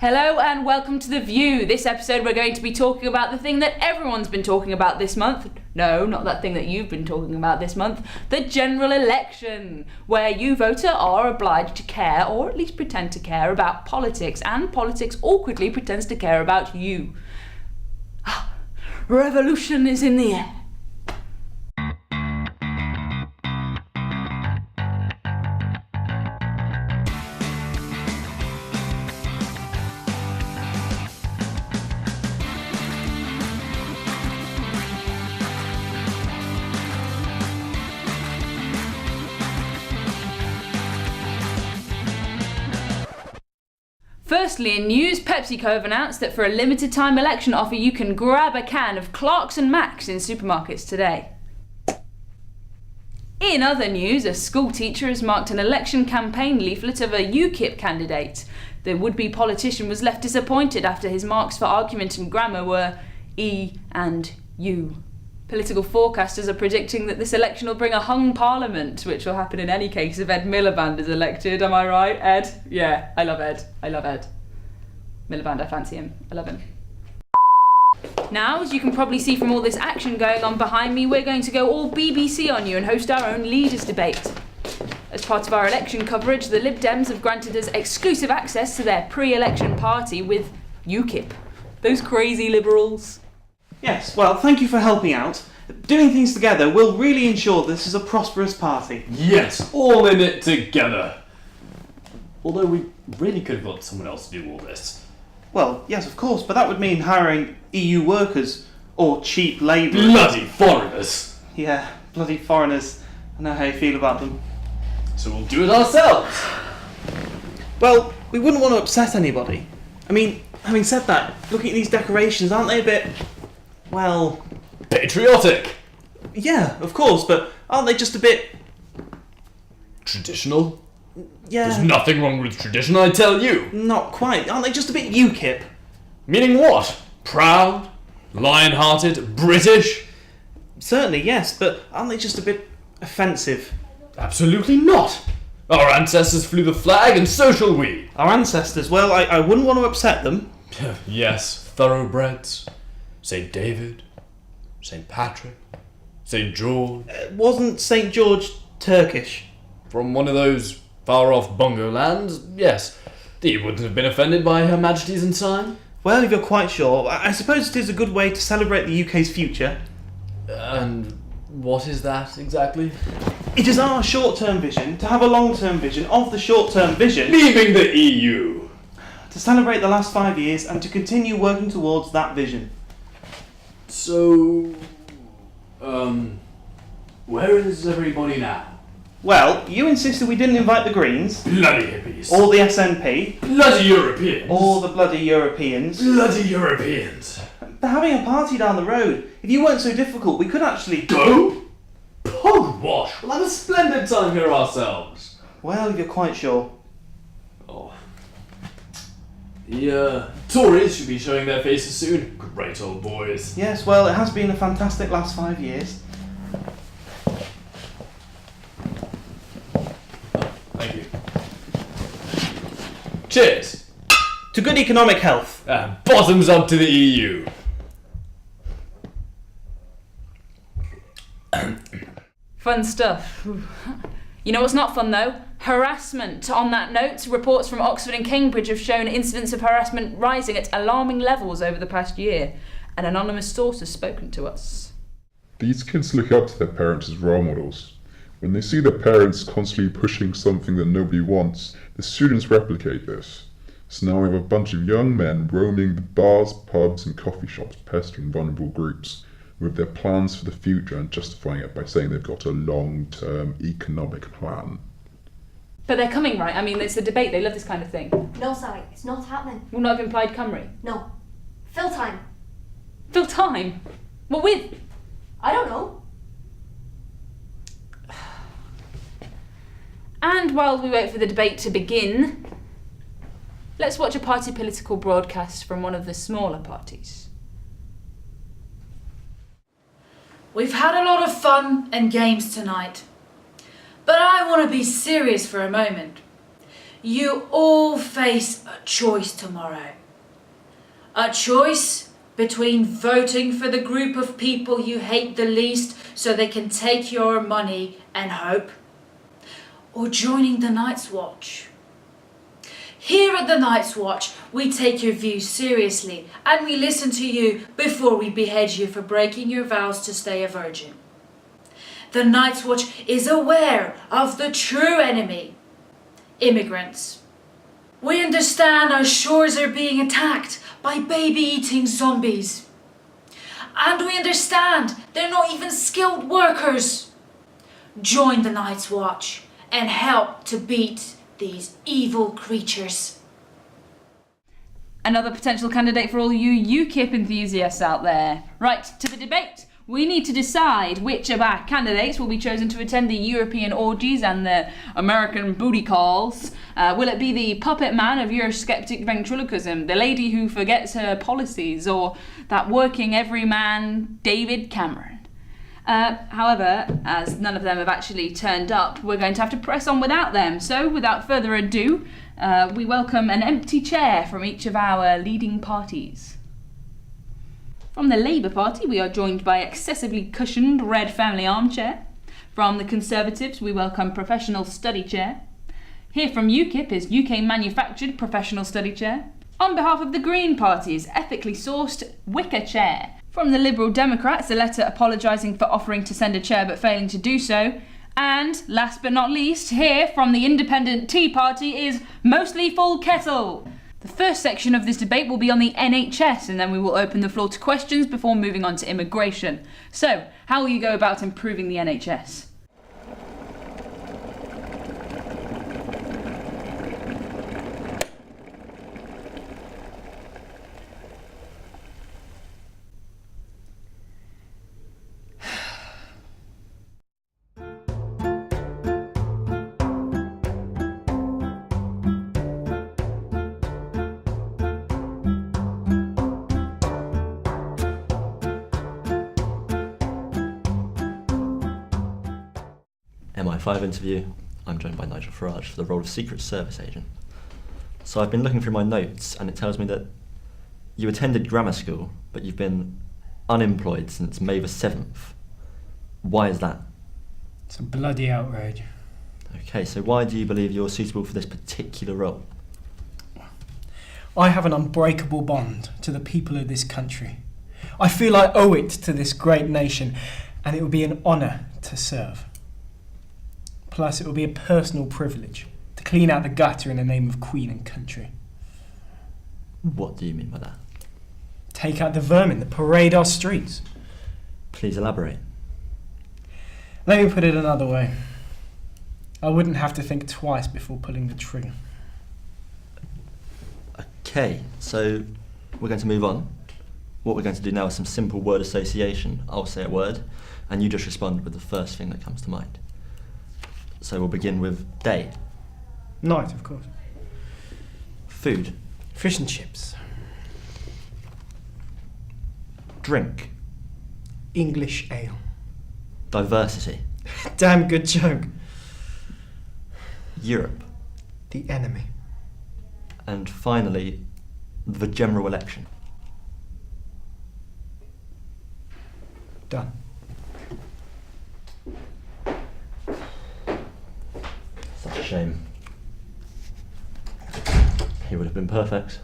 Hello and welcome to The View. This episode we're going to be talking about the thing that everyone's been talking about this month. No, not that thing that you've been talking about this month. The general election, where you voter are obliged to care, or at least pretend to care, about politics, and politics awkwardly pretends to care about you. Revolution is in the air. Firstly, in news, PepsiCo have announced that for a limited time election offer you can grab a can of Clarks and Max in supermarkets today. In other news, a school teacher has marked an election campaign leaflet of a UKIP candidate. The would-be politician was left disappointed after his marks for argument and grammar were E and U. Political forecasters are predicting that this election will bring a hung parliament, which will happen in any case if Ed Miliband is elected. Am I right, Ed? Yeah, I love Ed. Miliband, I fancy him. I love him. Now, as you can probably see from all this action going on behind me, we're going to go all BBC on you and host our own leaders debate. As part of our election coverage, the Lib Dems have granted us exclusive access to their pre-election party with UKIP. Those crazy liberals. Yes, well, thank you for helping out. Doing things together will really ensure this is a prosperous party. Yes, all in it together. Although we really could have got someone else to do all this. Well, yes, of course, but that would mean hiring EU workers or cheap labour. Bloody foreigners! Yeah, bloody foreigners. I know how you feel about them. So we'll do it ourselves. Well, we wouldn't want to upset anybody. I mean, having said that, looking at these decorations, aren't they a bit... well... patriotic! Yeah, of course, but aren't they just a bit... traditional? Yeah... There's nothing wrong with tradition, I tell you! Not quite. Aren't they just a bit UKIP? Meaning what? Proud? Lion-hearted? British? Certainly, yes, but aren't they just a bit offensive? Absolutely not! Our ancestors flew the flag, and so shall we! Our ancestors? Well, I wouldn't want to upset them. Yes, thoroughbreds. St. David, St. Patrick, St. George. Wasn't St. George Turkish? From one of those far-off bongo lands, yes. He wouldn't have been offended by Her Majesty's ensign. Well, if you're quite sure, I suppose it is a good way to celebrate the UK's future. And what is that, exactly? It is our short-term vision to have a long-term vision of the short-term vision. Leaving the EU! To celebrate the last 5 years and to continue working towards that vision. So, where is everybody now? Well, you insisted we didn't invite the Greens. Bloody hippies. Or the SNP. Bloody Europeans. Or the bloody Europeans. Bloody Europeans. They're having a party down the road. If you weren't so difficult, we could actually... Go? Pogwash! We'll have a splendid time here ourselves. Well, if you're quite sure. Oh. The Tories should be showing their faces soon. Great old boys. Yes, well, it has been a fantastic last 5 years. Thank you. Cheers. To good economic health. Bottoms up to the EU. Fun stuff. You know what's not fun though? Harassment. On that note, reports from Oxford and Cambridge have shown incidents of harassment rising at alarming levels over the past year. An anonymous source has spoken to us. These kids look up to their parents as role models. When they see their parents constantly pushing something that nobody wants, the students replicate this. So now we have a bunch of young men roaming the bars, pubs and coffee shops pestering vulnerable groups with their plans for the future and justifying it by saying they've got a long-term economic plan. But they're coming, right? I mean, it's a debate. They love this kind of thing. No, Sally, it's not happening. Will not have implied Cymru. No. Fill time. Fill time? What with? I don't know. And while we wait for the debate to begin, let's watch a party political broadcast from one of the smaller parties. We've had a lot of fun and games tonight, but I want to be serious for a moment. You all face a choice tomorrow. A choice between voting for the group of people you hate the least so they can take your money and hope, or joining the Night's Watch. Here at the Night's Watch, we take your views seriously and we listen to you before we behead you for breaking your vows to stay a virgin. The Night's Watch is aware of the true enemy, immigrants. We understand our shores are being attacked by baby-eating zombies. And we understand they're not even skilled workers. Join the Night's Watch and help to beat these evil creatures. Another potential candidate for all you UKIP enthusiasts out there. Right, to the debate. We need to decide which of our candidates will be chosen to attend the European orgies and the American booty calls. Will it be the puppet man of Eurosceptic ventriloquism, the lady who forgets her policies, or that working everyman David Cameron? However, as none of them have actually turned up, we're going to have to press on without them. So, without further ado, we welcome an empty chair from each of our leading parties. From the Labour Party, we are joined by excessively cushioned red family armchair. From the Conservatives, we welcome professional study chair. Here from UKIP is UK manufactured professional study chair. On behalf of the Green Party's ethically sourced wicker chair. From the Liberal Democrats, a letter apologising for offering to send a chair but failing to do so. And, last but not least, here from the Independent Tea Party is Mostly Full Kettle. The first section of this debate will be on the NHS, and then we will open the floor to questions before moving on to immigration. So, how will you go about improving the NHS? MI5 interview. I'm joined by Nigel Farage for the role of Secret Service agent. So I've been looking through my notes and it tells me that you attended grammar school, but you've been unemployed since May the 7th. Why is that? It's a bloody outrage. Okay, so why do you believe you're suitable for this particular role? I have an unbreakable bond to the people of this country. I feel I owe it to this great nation, and it would be an honour to serve. Plus, it will be a personal privilege to clean out the gutter in the name of Queen and country. What do you mean by that? Take out the vermin that parade our streets. Please elaborate. Let me put it another way. I wouldn't have to think twice before pulling the trigger. Okay, so we're going to move on. What we're going to do now is some simple word association. I'll say a word, and you just respond with the first thing that comes to mind. So we'll begin with day. Night, of course. Food. Fish and chips. Drink. English ale. Diversity. Damn good joke. Europe. The enemy. And finally, the general election. Done. Such a shame. He would have been perfect.